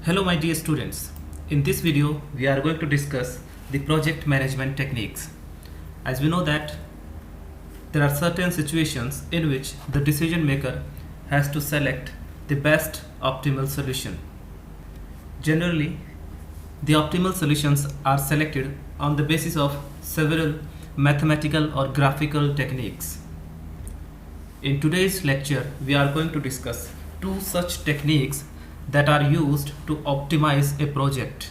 Hello my dear students. In this video we are going to discuss the project management techniques. As we know that there are certain situations in which the decision maker has to select the best optimal solution. Generally, the optimal solutions are selected on the basis of several mathematical or graphical techniques. In today's lecture, we are going to discuss two such techniques that are used to optimize a project.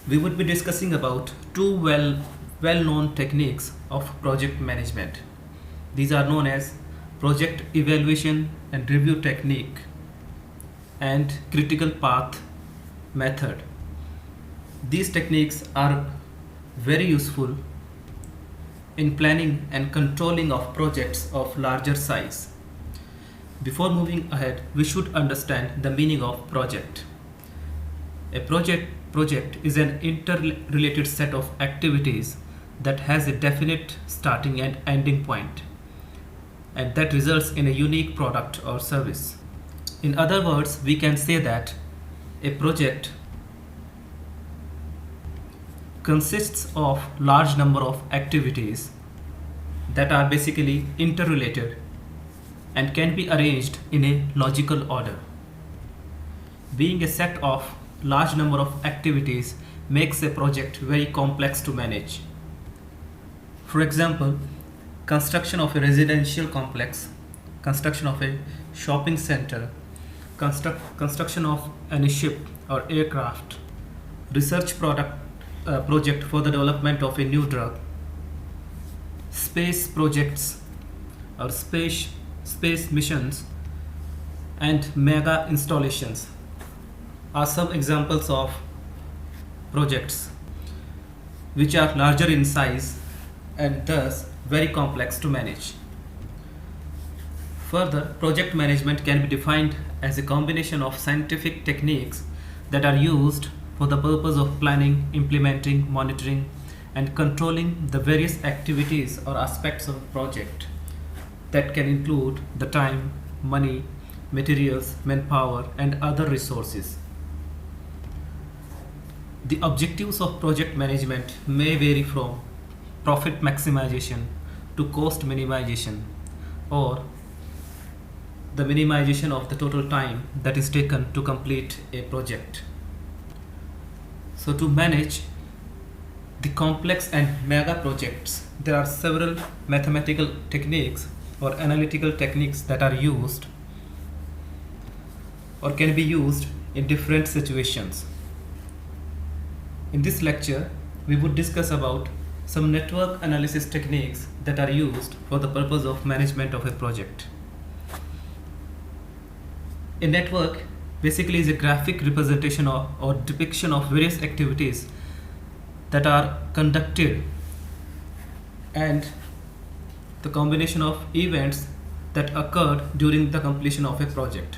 We would be discussing about two well-known techniques of project management. These are known as project evaluation and review technique and critical path method. These techniques are very useful in planning and controlling of projects of larger size. Before moving ahead, we should understand the meaning of project. A project is an interrelated set of activities that has a definite starting and ending point, and that results in a unique product or service. In other words, we can say that a project consists of large number of activities that are basically interrelated and can be arranged in a logical order. Being a set of large number of activities makes a project very complex to manage. For example, construction of a residential complex, construction of a shopping center, construction of a ship or aircraft, research project for the development of a new drug, space projects or space missions, and mega installations are some examples of projects which are larger in size and thus very complex to manage. Further, project management can be defined as a combination of scientific techniques that are used for the purpose of planning, implementing, monitoring, and controlling the various activities or aspects of a project. That can include the time, money, materials, manpower, and other resources. The objectives of project management may vary from profit maximization to cost minimization, or the minimization of the total time that is taken to complete a project. So to manage the complex and mega projects, there are several mathematical techniques or analytical techniques that are used or can be used in different situations. In this lecture, we would discuss about some network analysis techniques that are used for the purpose of management of a project. A network basically is a graphic representation or depiction of various activities that are conducted and the combination of events that occurred during the completion of a project.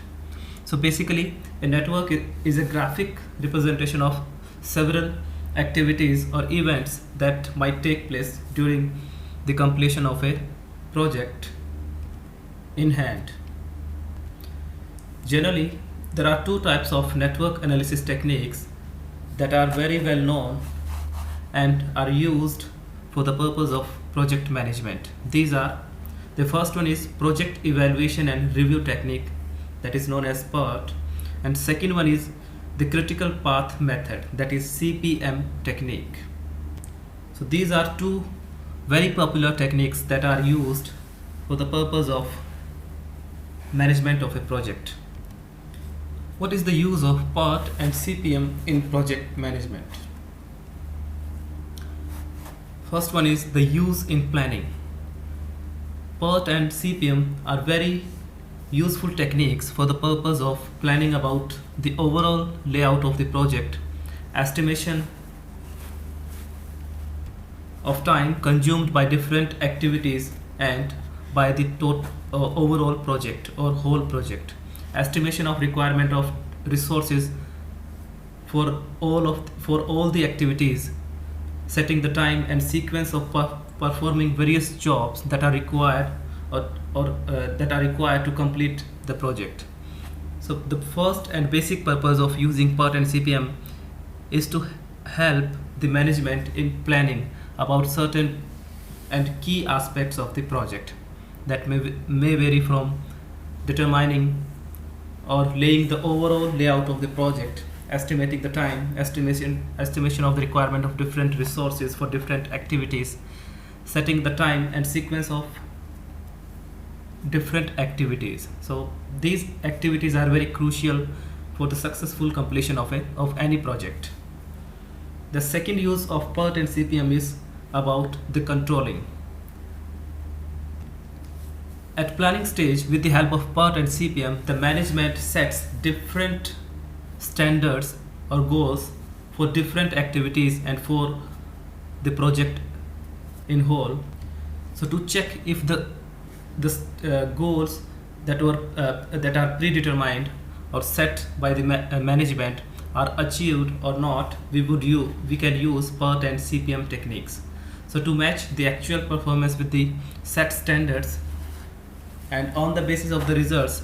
So basically, a network is a graphic representation of several activities or events that might take place during the completion of a project in hand. Generally, there are two types of network analysis techniques that are very well known and are used for the purpose of project management. These are, the first one is project evaluation and review technique, that is known as PERT, and second one is the critical path method, that is CPM technique. So these are two very popular techniques that are used for the purpose of management of a project. What is the use of PERT and CPM in project management? First one is the use in planning. PERT and CPM are very useful techniques for the purpose of planning about the overall layout of the project, estimation of time consumed by different activities and by the overall project or whole project, estimation of requirement of resources for all the activities, setting the time and sequence of performing various jobs that are required or that are required to complete the project. So the first and basic purpose of using PERT and CPM is to help the management in planning about certain and key aspects of the project that may vary from determining or laying the overall layout of the project, estimating the time, estimation of the requirement of different resources for different activities, setting the time and sequence of different activities. So these activities are very crucial for the successful completion of any project. The second use of PERT and CPM is about the controlling. At planning stage, with the help of PERT and CPM, the management sets different standards or goals for different activities and for the project in whole. So to check if the goals that are predetermined or set by the management are achieved or not, we can use PERT and CPM techniques. So to match the actual performance with the set standards, and on the basis of the results,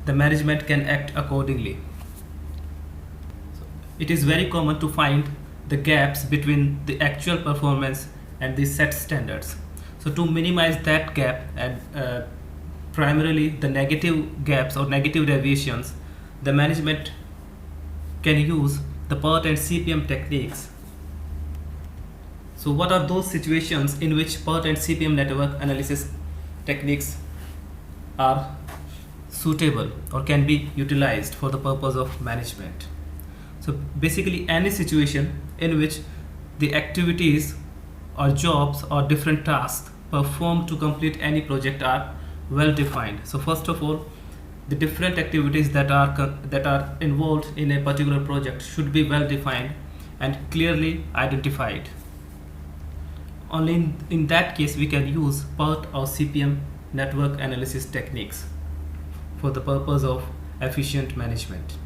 the management can act accordingly. So it is very common to find the gaps between the actual performance and the set standards. So to minimize that gap and primarily the negative gaps or negative deviations, the management can use the PERT and CPM techniques. So what are those situations in which PERT and CPM network analysis techniques are suitable or can be utilized for the purpose of management? So basically any situation in which the activities or jobs or different tasks performed to complete any project are well defined. So first of all, the different activities that are involved in a particular project should be well defined and clearly identified. Only in that case we can use PERT or CPM network analysis techniques for the purpose of efficient management.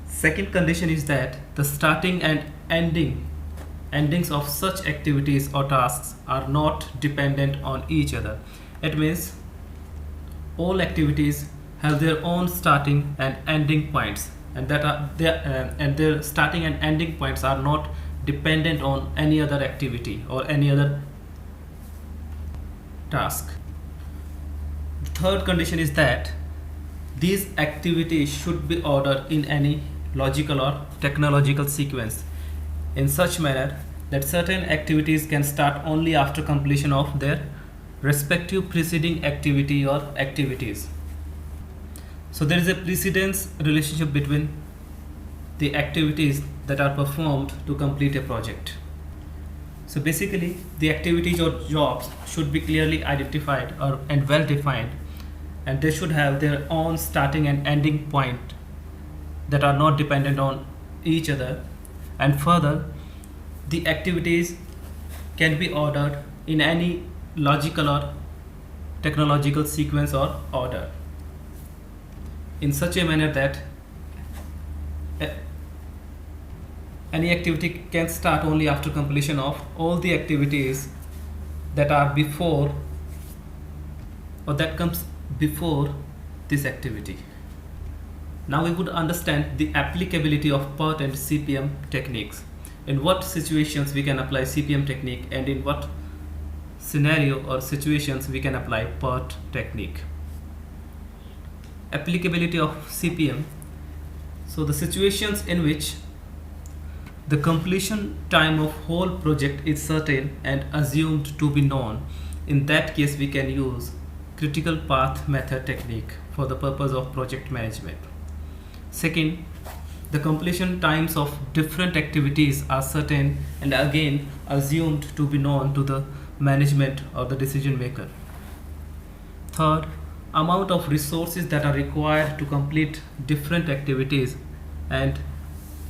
Second condition is that the starting and endings of such activities or tasks are not dependent on each other. It means all activities have their own starting and ending points, and their starting and ending points are not dependent on any other activity or any other task. The third condition is that these activities should be ordered in any logical or technological sequence in such manner that certain activities can start only after completion of their respective preceding activity or activities. So there is a precedence relationship between the activities that are performed to complete a project. So basically the activities or jobs should be clearly identified and well defined, and they should have their own starting and ending point that are not dependent on each other. And further, the activities can be ordered in any logical or technological sequence or order in such a manner that any activity can start only after completion of all the activities that are before or that comes before this activity. Now we would understand the applicability of PERT and CPM techniques. In what situations we can apply CPM technique, and in what scenario or situations we can apply PERT technique. Applicability of CPM. So the situations in which the completion time of whole project is certain and assumed to be known, in that case we can use critical path method technique for the purpose of project management. Second, the completion times of different activities are certain and again assumed to be known to the management or the decision maker. Third, amount of resources that are required to complete different activities and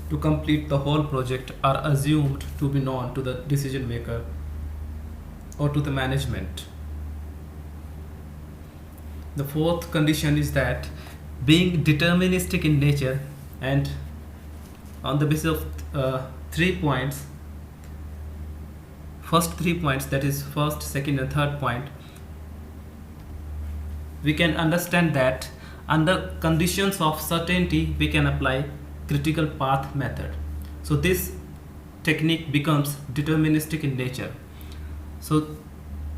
to complete the whole project are assumed to be known to the decision maker or to the management. The fourth condition is that being deterministic in nature and on the basis of 3 points, first 3 points, that is first, second and third point, we can understand that Under conditions of certainty, we can apply critical path method. So this technique becomes deterministic in nature. So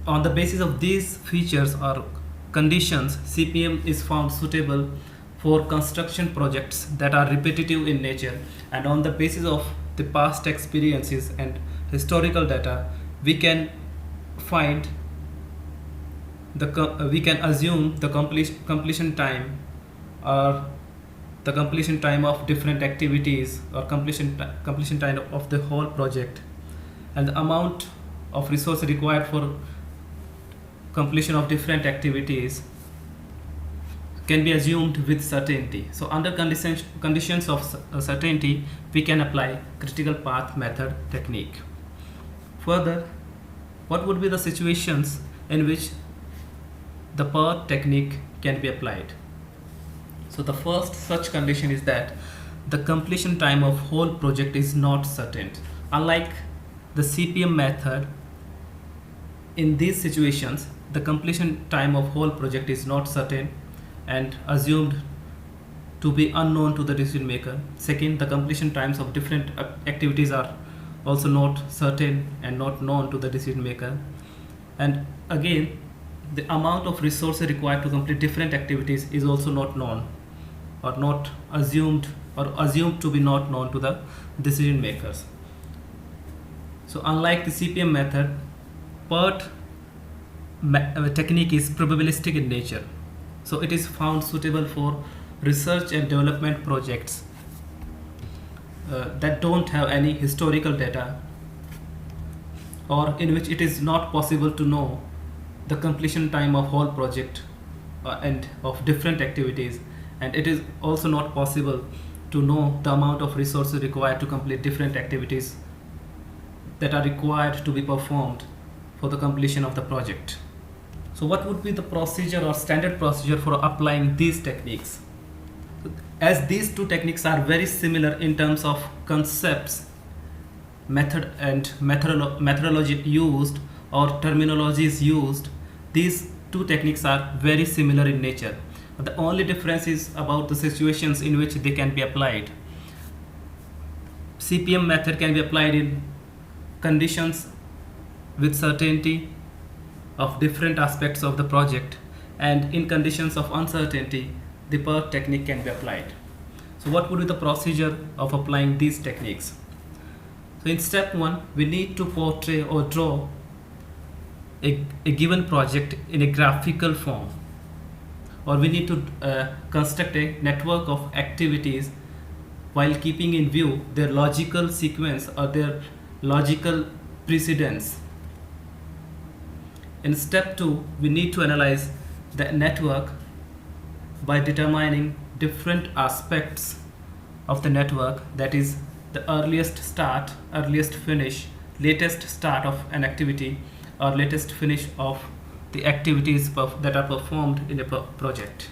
on the basis of these features or conditions, CPM is found suitable for construction projects that are repetitive in nature, and on the basis of the past experiences and historical data, we can find we can assume the completion time, or the completion time of different activities, or completion time of the whole project, and the amount of resource required for completion of different activities can be assumed with certainty. So under conditions of certainty, we can apply critical path method technique. Further, what would be the situations in which the path technique can be applied? So the first such condition is that the completion time of whole project is not certain. Unlike the CPM method, in these situations, the completion time of whole project is not certain and assumed to be unknown to the decision maker. Second, the completion times of different activities are also not certain and not known to the decision maker. And again, the amount of resources required to complete different activities is also not known, or not assumed, or assumed to be not known to the decision makers. So unlike the CPM method, PERT technique is probabilistic in nature. So it is found suitable for research and development projects that don't have any historical data, or in which it is not possible to know the completion time of whole project and of different activities, and it is also not possible to know the amount of resources required to complete different activities that are required to be performed for the completion of the project. So what would be the procedure or standard procedure for applying these techniques? As these two techniques are very similar in terms of concepts, method and methodology used, or terminologies used, these two techniques are very similar in nature. The only difference is about the situations in which they can be applied. CPM method can be applied in conditions with certainty of different aspects of the project, and in conditions of uncertainty, the PERT technique can be applied. So what would be the procedure of applying these techniques? So in step 1, we need to portray or draw a given project in a graphical form, or we need to construct a network of activities while keeping in view their logical sequence or their logical precedence. In step 2, we need to analyze the network by determining different aspects of the network, that is the earliest start, earliest finish, latest start of an activity, or latest finish of the activities that are performed in a project.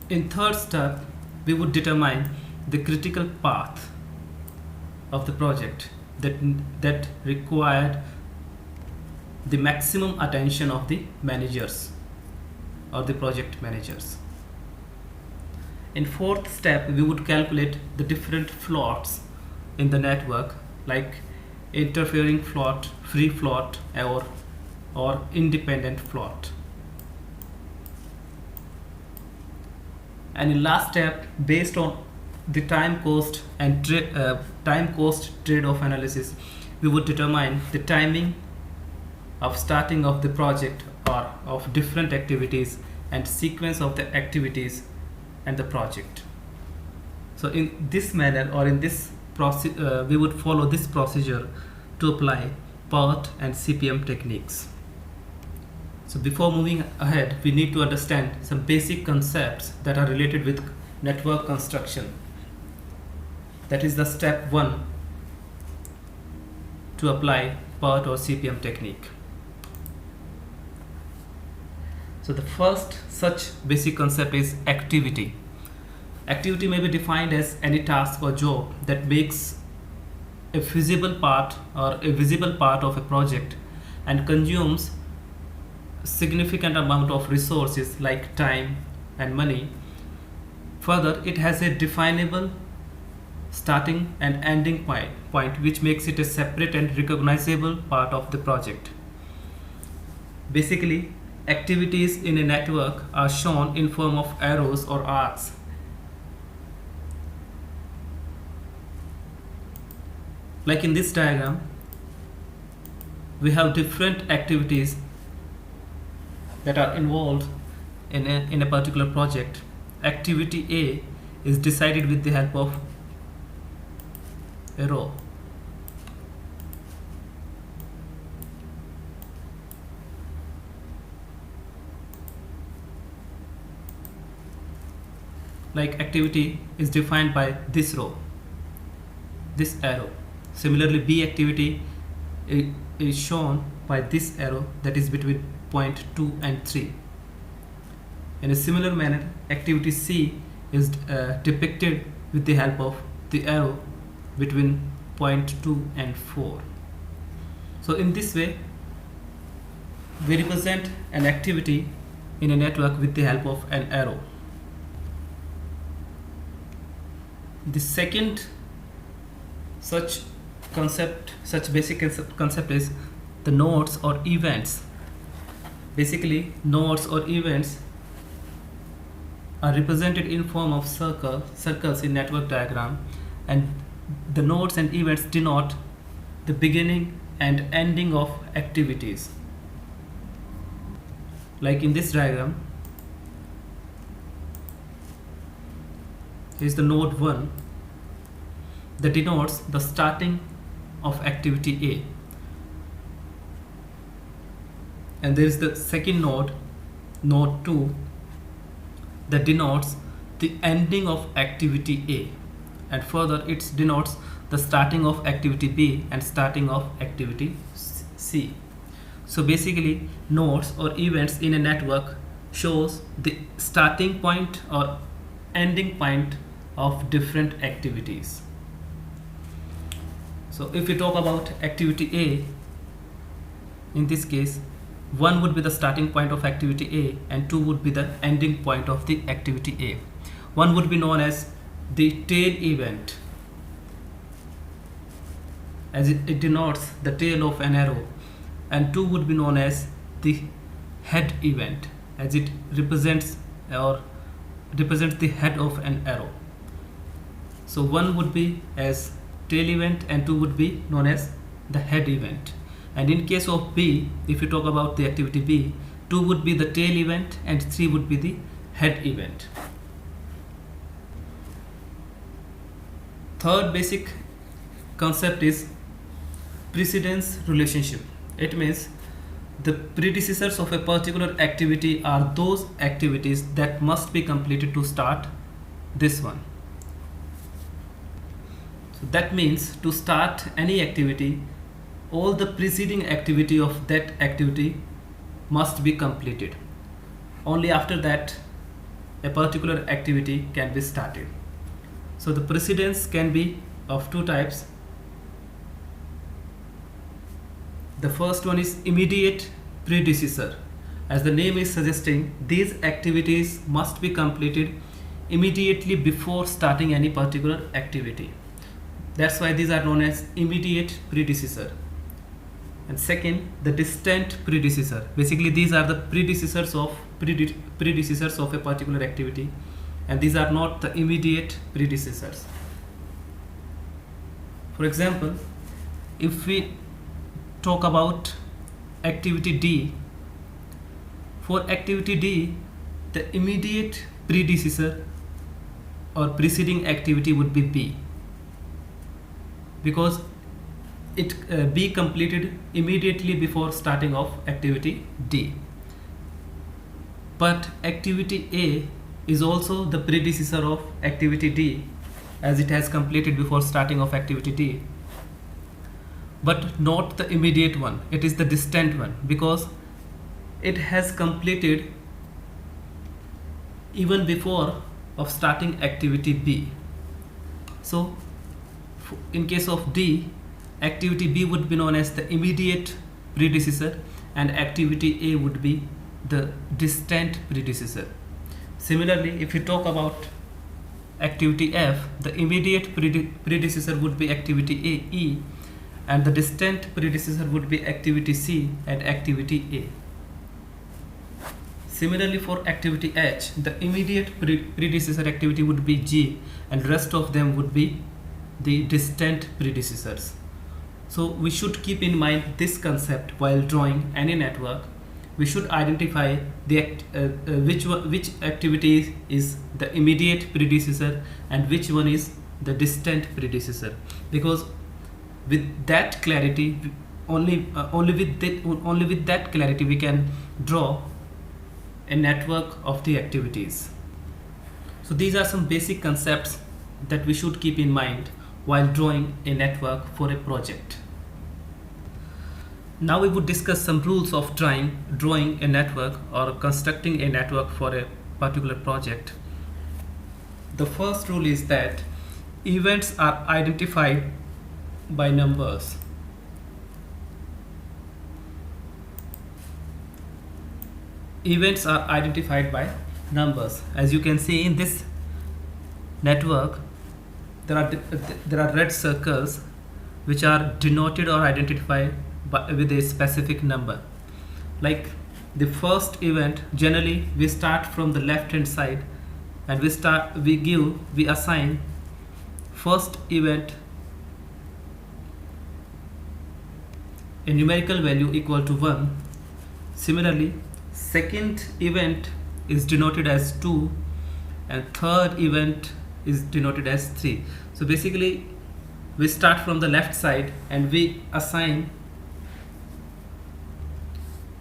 In third step, we would determine the critical path of the project that required the maximum attention of the managers or the project managers. In fourth step, we would calculate the different floats in the network, like interfering float, free float, or independent float. And in last step, based on the time cost and trade-off analysis, we would determine the timing of starting of the project or of different activities, and sequence of the activities and the project. So in this manner, or in this we would follow this procedure to apply PERT and CPM techniques. So before moving ahead, we need to understand some basic concepts that are related with network construction. That is the step 1 to apply PERT or CPM technique. So the first such basic concept is activity. Activity may be defined as any task or job that makes a feasible part or a visible part of a project and consumes significant amount of resources like time and money. Further, it has a definable starting and ending point which makes it a separate and recognizable part of the project. Basically, activities in a network are shown in form of arrows or arcs. Like in this diagram, we have different activities that are involved in a particular project. Activity A is decided with the help of a row. Like activity is defined by this row, this arrow. Similarly, B activity is shown by this arrow that is between point 2 and 3. In a similar manner, activity C is depicted with the help of the arrow between point 2 and 4. So in this way, we represent an activity in a network with the help of an arrow. The second such basic concept is the nodes or events. Basically, nodes or events are represented in form of circles in network diagram, and the nodes and events denote the beginning and ending of activities. Like in this diagram, is the node 1 that denotes the starting of activity A, and there is the second node, node 2, that denotes the ending of activity A, and further it denotes the starting of activity B and starting of activity C. So basically, nodes or events in a network shows the starting point or ending point of different activities. So if we talk about activity A, in this case, 1 would be the starting point of activity A and 2 would be the ending point of the activity A. 1 would be known as the tail event, as it denotes the tail of an arrow, and 2 would be known as the head event, as it represents the head of an arrow. So 1 would be as tail event and 2 would be known as the head event. And in case of B, if you talk about the activity B, 2 would be the tail event and 3 would be the head event. Third basic concept is precedence relationship. It means the predecessors of a particular activity are those activities that must be completed to start this one. So that means to start any activity, all the preceding activity of that activity must be completed. Only after that a particular activity can be started. So the precedence can be of two types. The first one is immediate predecessor. As the name is suggesting, these activities must be completed immediately before starting any particular activity. That's why these are known as immediate predecessor. And second, the distant predecessor. Basically, these are the predecessors of a particular activity, and these are not the immediate predecessors. For example, if we talk about activity D, for activity D, the immediate predecessor or preceding activity would be B, because it be completed immediately before starting of activity D. But activity A is also the predecessor of activity D, as it has completed before starting of activity D, but not the immediate one. It is the distant one, because it has completed even before of starting activity B. So in case of D, activity B would be known as the immediate predecessor, and activity A would be the distant predecessor. Similarly, if you talk about activity F, the immediate predecessor would be activity A, E, and the distant predecessor would be activity C and activity A. Similarly, for activity H, the immediate predecessor activity would be G, and rest of them would be the distant predecessors. So we should keep in mind this concept while drawing any network. We should identify the which activity is the immediate predecessor and which one is the distant predecessor, because with that clarity, only with that clarity we can draw a network of the activities. So these are some basic concepts that we should keep in mind while drawing a network for a project. Now we would discuss some rules of drawing a network or constructing a network for a particular project. The first rule is that events are identified by numbers. Events are identified by numbers. As you can see in this network, there are red circles which are denoted or identified with a specific number. Like the first event, generally we start from the left hand side and we assign first event a numerical value equal to 1. Similarly, second event is denoted as 2 and third event is denoted as 3. So basically we start from the left side and we assign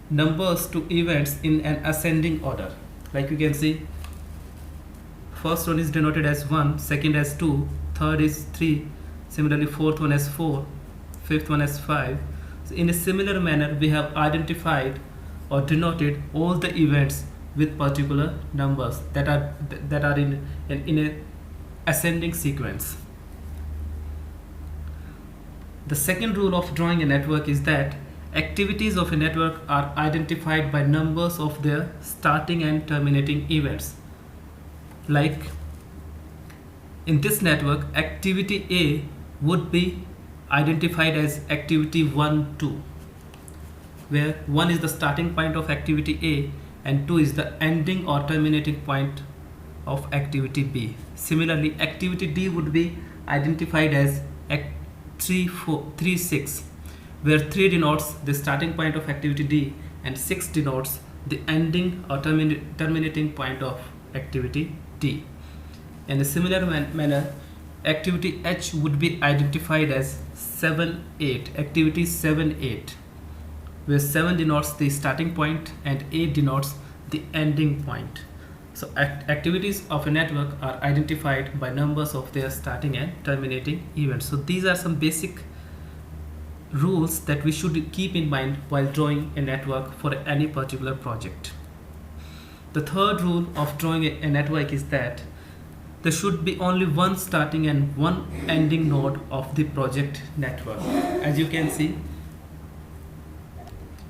numbers to events in an ascending order. Like you can see, first one is denoted as 1, second as 2, third is 3, similarly fourth one as 4, fifth one as 5. So in a similar manner we have identified or denoted all the events with particular numbers that are in a ascending sequence. The second rule of drawing a network is that activities of a network are identified by numbers of their starting and terminating events. Like in this network, activity A would be identified as activity 1, 2, where 1 is the starting point of activity A and 2 is the ending or terminating point of activity B. Similarly, activity D would be identified as 3, 6, where 3 denotes the starting point of activity D and 6 denotes the ending or terminating point of activity D. In a similar manner, activity H would be identified as 7, 8, activity 7, 8, where 7 denotes the starting point and 8 denotes the ending point. So activities of a network are identified by numbers of their starting and terminating events. So these are some basic rules that we should keep in mind while drawing a network for any particular project. The third rule of drawing a network is that there should be only one starting and one ending node of the project network. As you can see,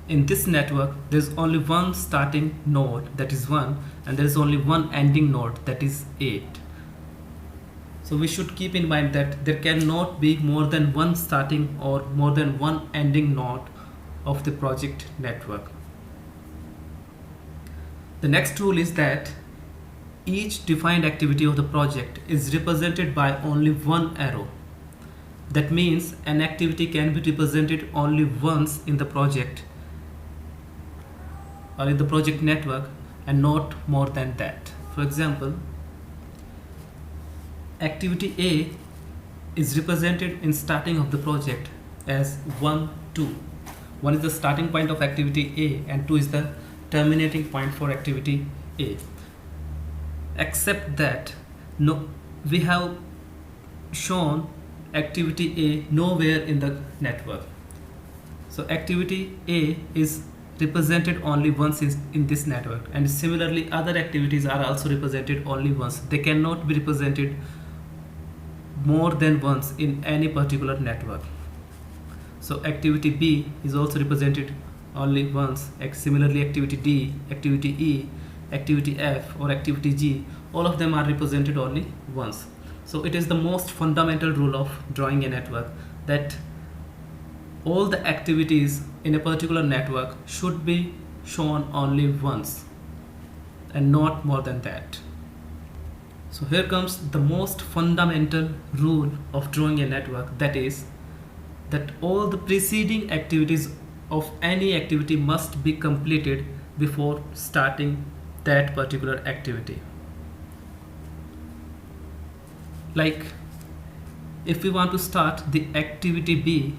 in this network there is only one starting node, that is 1, and there is only one ending node, that is 8. So we should keep in mind that there cannot be more than one starting or more than one ending node of the project network. The next rule is that each defined activity of the project is represented by only one arrow. That means an activity can be represented only once in the project or in the project network and not more than that. For example, activity A is represented in starting of the project as 1, 2. 1 is the starting point of activity A and 2 is the terminating point for activity A. Except that we have shown activity A nowhere in the network. So activity A is represented only once in this network, and similarly other activities are also represented only once. They cannot be represented more than once in any particular network. So activity B is also represented only once. Similarly, activity D, activity E, activity F or activity G, all of them are represented only once. So it is the most fundamental rule of drawing a network that all the activities in a particular network should be shown only once and not more than that. So here comes the most fundamental rule of drawing a network, that is that all the preceding activities of any activity must be completed before starting that particular activity. Like if we want to start the activity B,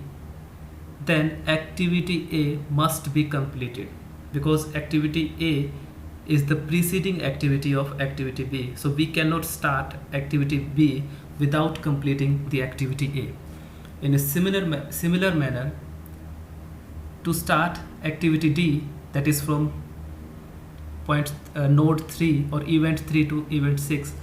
then activity A must be completed because activity A is the preceding activity of activity B. So we cannot start activity B without completing the activity A. In a similar manner, to start activity D, that is from node 3 or event 3 to event 6,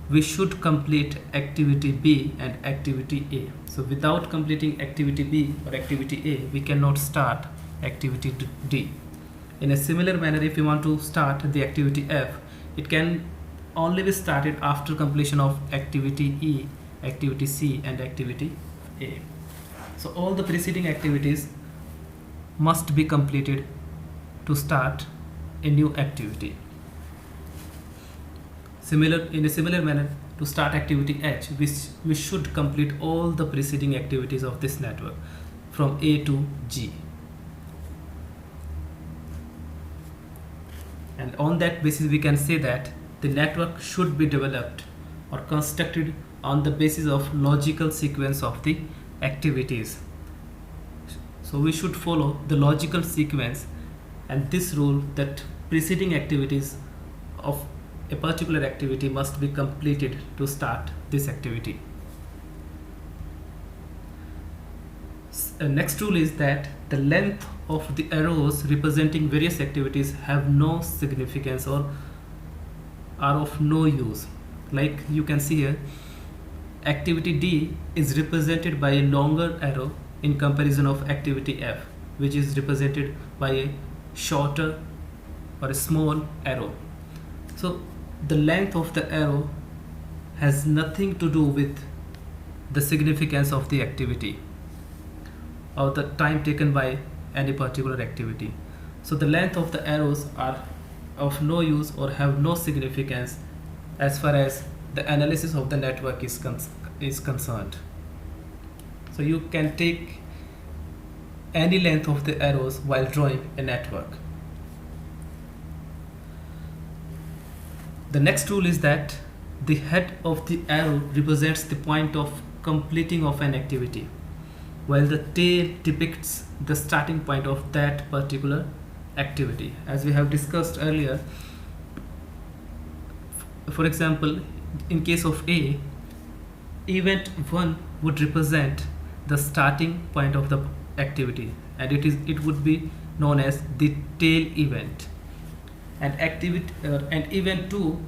we should complete activity B and activity A. So without completing activity B or activity A, we cannot start activity D. In a similar manner, if you want to start the activity F, it can only be started after completion of activity E, activity C and activity A. So all the preceding activities must be completed to start a new activity. In a similar manner, to start activity H, we should complete all the preceding activities of this network from A to G. And on that basis, we can say that the network should be developed or constructed on the basis of logical sequence of the activities. So we should follow the logical sequence and this rule that preceding activities of a particular activity must be completed to start this activity. Next rule is that the length of the arrows representing various activities have no significance or are of no use. Like you can see here, activity D is represented by a longer arrow in comparison of activity F, which is represented by a shorter or a small arrow. So the length of the arrow has nothing to do with the significance of the activity or the time taken by any particular activity. So the length of the arrows are of no use or have no significance as far as the analysis of the network is concerned. So you can take any length of the arrows while drawing a network. The next rule is that the head of the arrow represents the point of completing of an activity, while the tail depicts the starting point of that particular activity. As we have discussed earlier, for example, in case of A, event 1 would represent the starting point of the activity and it would be known as the tail event, and event 2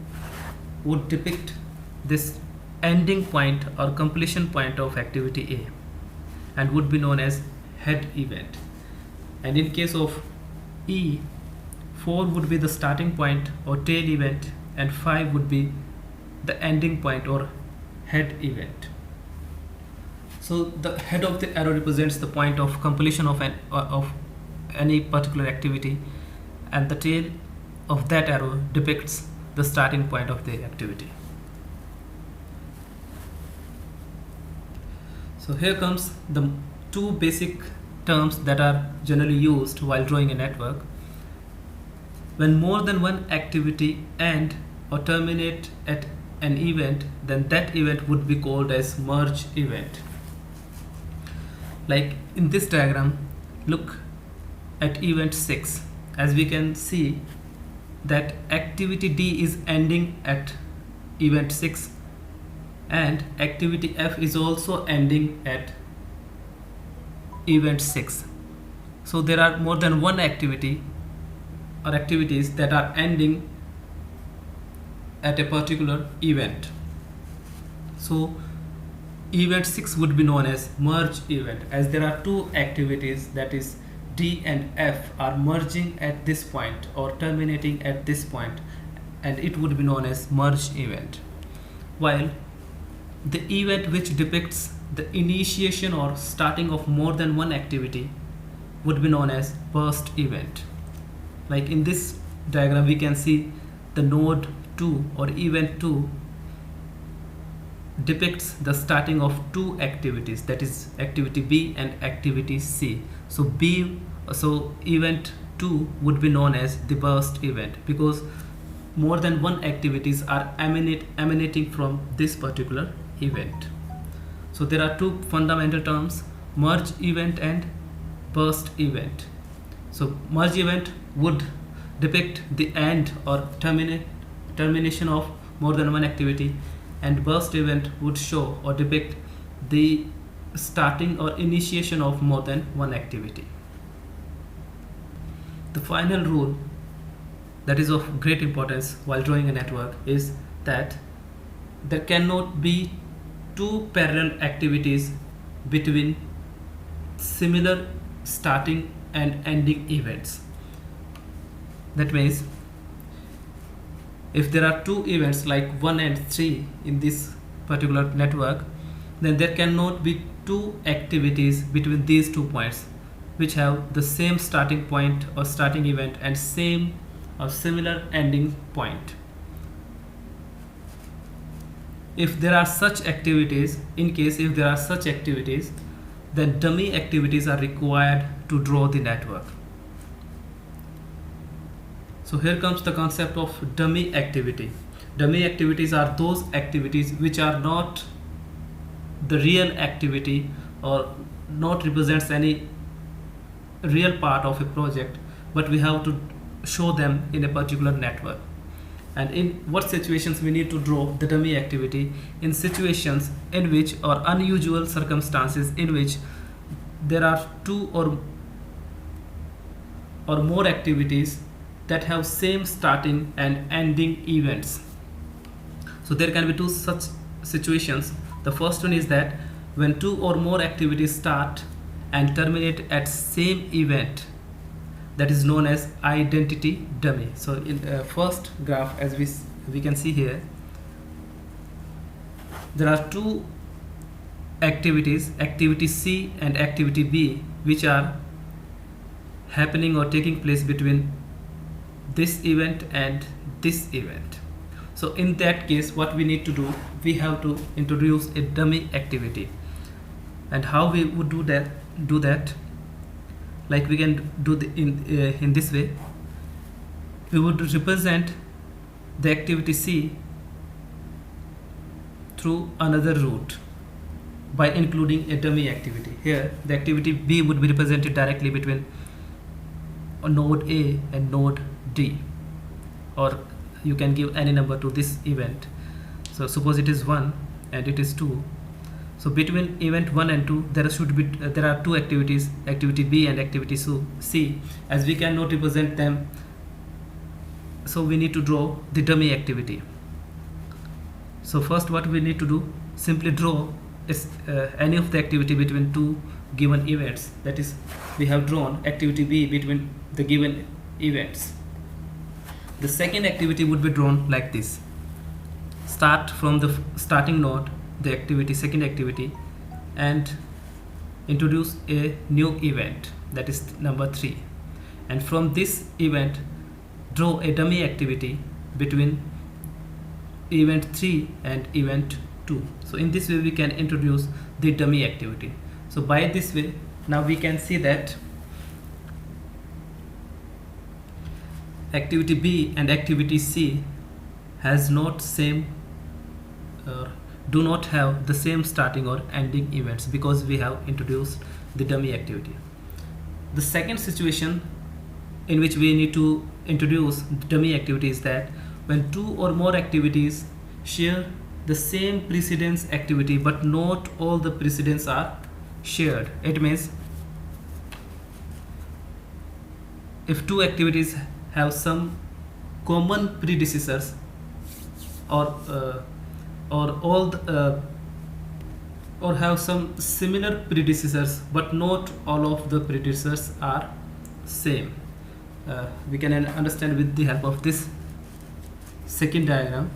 would depict this ending point or completion point of activity A and would be known as head event. And in case of E, 4 would be the starting point or tail event and 5 would be the ending point or head event. So the head of the arrow represents the point of completion of any particular activity, and the tail of that arrow depicts the starting point of the activity. So here comes the two basic terms that are generally used while drawing a network. When more than one activity end or terminate at an event, then that event would be called as merge event. Like in this diagram, look at event 6. As we can see that activity D is ending at event 6 and activity F is also ending at event 6. So there are more than one activity or activities that are ending at a particular event. So event 6 would be known as merge event, as there are two activities, that is D and F, are merging at this point or terminating at this point, and it would be known as merge event. While the event which depicts the initiation or starting of more than one activity would be known as burst event. Like in this diagram we can see the node 2 or event 2 depicts the starting of two activities, that is activity B and activity C. So event 2 would be known as the burst event, because more than one activities are emanating from this particular event. So there are two fundamental terms, merge event and burst event. So merge event would depict the end or termination of more than one activity, and burst event would show or depict the starting or initiation of more than one activity. The final rule that is of great importance while drawing a network is that there cannot be two parallel activities between similar starting and ending events. That means if there are two events like 1 and 3 in this particular network, then there cannot be two activities between these 2 points which have the same starting point or starting event and same or similar ending point. If there are such activities, if there are such activities, then dummy activities are required to draw the network. So here comes the concept of dummy activity. Dummy activities are those activities which are not the real activity or not represents any real part of a project, but we have to show them in a particular network. And in what situations we need to draw the dummy activity? In situations in which, or unusual circumstances in which, there are two or more activities that have same starting and ending events. So there can be two such situations. The first one is that when two or more activities start and terminate at same event, that is known as identity dummy. So in the first graph, as we can see here, there are two activities, activity C and activity B, which are happening or taking place between this event and this event. So in that case, what we need to do, we have to introduce a dummy activity. And how we would do that, like we can do in this way. We would represent the activity C through another route by including a dummy activity. Here the activity B would be represented directly between node A and node D, or you can give any number to this event. So suppose it is 1 and it is 2. So between event 1 and 2 there are two activities, activity B and activity C. As we cannot represent them, so we need to draw the dummy activity. So first what we need to do, simply draw any of the activity between two given events. That is, we have drawn activity B between the given events. The second activity would be drawn like this. Start from the starting node, the second activity, and introduce a new event, that is number 3, and from this event draw a dummy activity between event 3 and event 2. So in this way we can introduce the dummy activity. So by this way, now we can see that activity B and activity C do not have the same starting or ending events, because we have introduced the dummy activity. The second situation in which we need to introduce the dummy activity is that when two or more activities share the same precedence activity but not all the precedents are shared. It means if two activities have some common predecessors, or all or have some similar predecessors, but not all of the predecessors are same. We can understand with the help of this second diagram.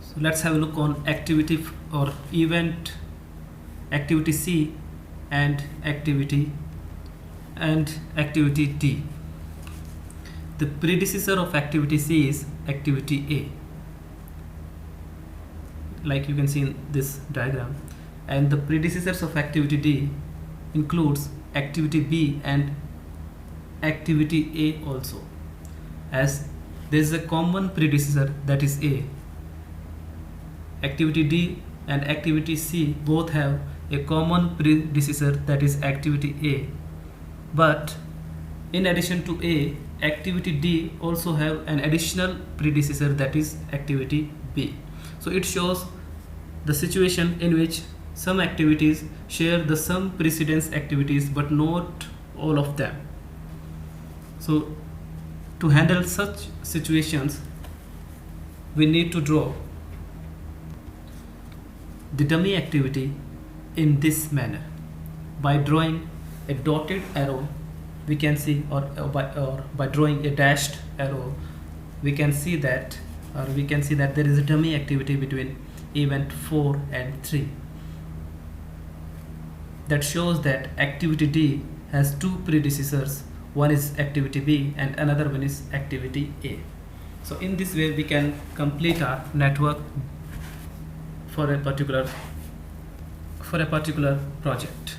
So let's have a look on activity or event activity C and activity D. The predecessor of activity C is activity A, like you can see in this diagram, and the predecessors of activity D includes activity B and activity A also, as there is a common predecessor, that is A. Activity D and activity C both have a common predecessor, that is activity A, but in addition to A, activity D also have an additional predecessor, that is activity B. So it shows the situation in which some activities share the some precedence activities, but not all of them. So to handle such situations, we need to draw the dummy activity in this manner. By drawing a dotted arrow, we can see, or by drawing a dashed arrow, we can see that there is a dummy activity between event 4 and 3. That shows that activity D has two predecessors. One is activity B and another one is activity A. So in this way we can complete our network for a particular project.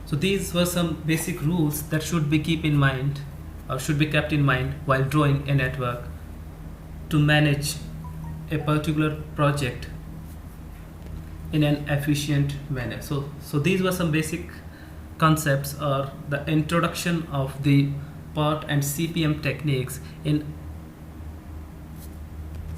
So these were some basic rules that should be kept in mind while drawing a network to manage a particular project in an efficient manner. So these were some basic concepts, or the introduction of the PERT and CPM techniques. In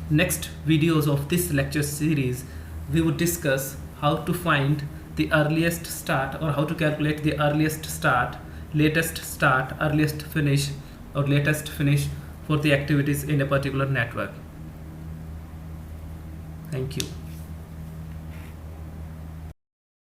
next videos of this lecture series, we would discuss how to find the earliest start, or how to calculate the earliest start, latest start, earliest finish, or latest finish for the activities in a particular network. Thank you.